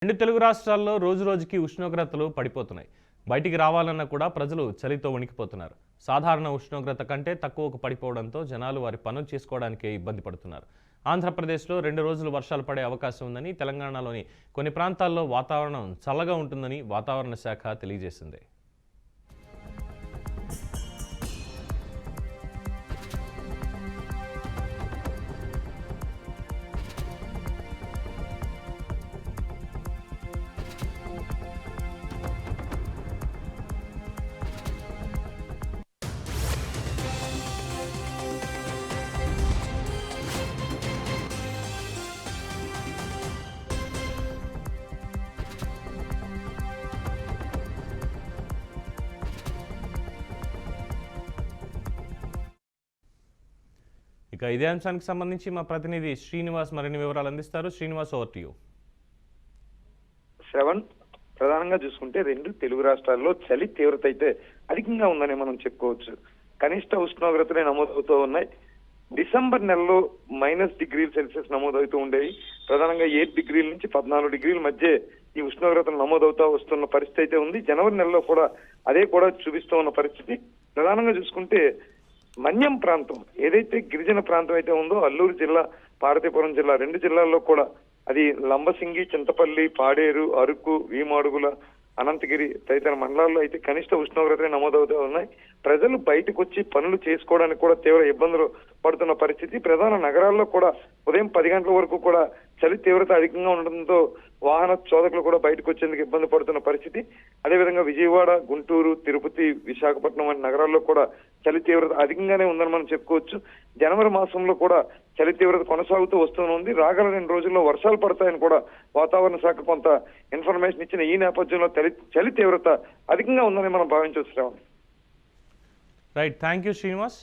రెండు తెలుగు రాష్ట్రాల్లో రోజురోజుకి ఉష్ణోగ్రతలు పడిపోతున్నాయి. బయటికి రావాలన్నా కూడా ప్రజలు చలితో వణికిపోతున్నారు. సాధారణ ఉష్ణోగ్రత కంటే తక్కువకు పడిపోవడంతో జనాలు వారి పనులు చేసుకోవడానికే ఇబ్బంది పడుతున్నారు. ఆంధ్రప్రదేశ్లో 2 రోజులు వర్షాలు పడే అవకాశం ఉందని, తెలంగాణలోని కొన్ని ప్రాంతాల్లో వాతావరణం చల్లగా ఉంటుందని వాతావరణ శాఖ తెలియజేసింది. ఇక ఇదే అంశానికి సంబంధించి మా ప్రతినిధి శ్రీనివాస్ మరిన్ని వివరాలు అందిస్తారు. Srinivas, over to you. Shravan, ప్రధానంగా చూసుకుంటే 2 తెలుగు రాష్ట్రాల్లో చలి తీవ్రత అయితే అధికంగా ఉందని మనం చెప్పుకోవచ్చు. కనిష్ట ఉష్ణోగ్రతలే నమోదవుతూ ఉన్నాయి. డిసెంబర్ నెలలో -°C నమోదవుతూ ఉండేవి. ప్రధానంగా 7 డిగ్రీల నుంచి 14 డిగ్రీల మధ్య ఈ ఉష్ణోగ్రతలు నమోదవుతూ వస్తున్న పరిస్థితి అయితే ఉంది. జనవరి నెలలో కూడా అదే కూడా చూపిస్తూ ఉన్న పరిస్థితి. ప్రధానంగా చూసుకుంటే మన్యం ప్రాంతం ఏదైతే గిరిజన ప్రాంతం అయితే ఉందో, అల్లూరు జిల్లా, పార్వతీపురం జిల్లా, 2 జిల్లాల్లో కూడా అది లంబసింగి, చింతపల్లి, పాడేరు, అరకు, వీమాడుగుల, అనంతగిరి తదితర మండలాల్లో అయితే కనిష్ట ఉష్ణోగ్రతలే నమోదవుతూ ఉన్నాయి. ప్రజలు బయటకు వచ్చి పనులు చేసుకోవడానికి కూడా తీవ్ర ఇబ్బందులు పడుతున్న పరిస్థితి. ప్రధాన నగరాల్లో కూడా ఉదయం 10 గంటల వరకు కూడా చలి తీవ్రత అధికంగా ఉండడంతో వాహన చోదకులు కూడా బయటకు వచ్చేందుకు ఇబ్బంది పడుతున్న పరిస్థితి. అదేవిధంగా విజయవాడ, గుంటూరు, తిరుపతి, విశాఖపట్నం వంటి నగరాల్లో కూడా చలి తీవ్రత అధికంగానే ఉందని మనం చెప్పుకోవచ్చు. జనవరి మాసంలో కూడా చలి తీవ్రత కొనసాగుతూ వస్తుంది. రాగల 2 రోజుల్లో వర్షాలు పడతాయని కూడా వాతావరణ శాఖ కొంత ఇన్ఫర్మేషన్ ఇచ్చిన ఈ నేపథ్యంలో చలి తీవ్రత అధికంగా ఉందని మనం భావించవచ్చు. Right, thank you Srinivas.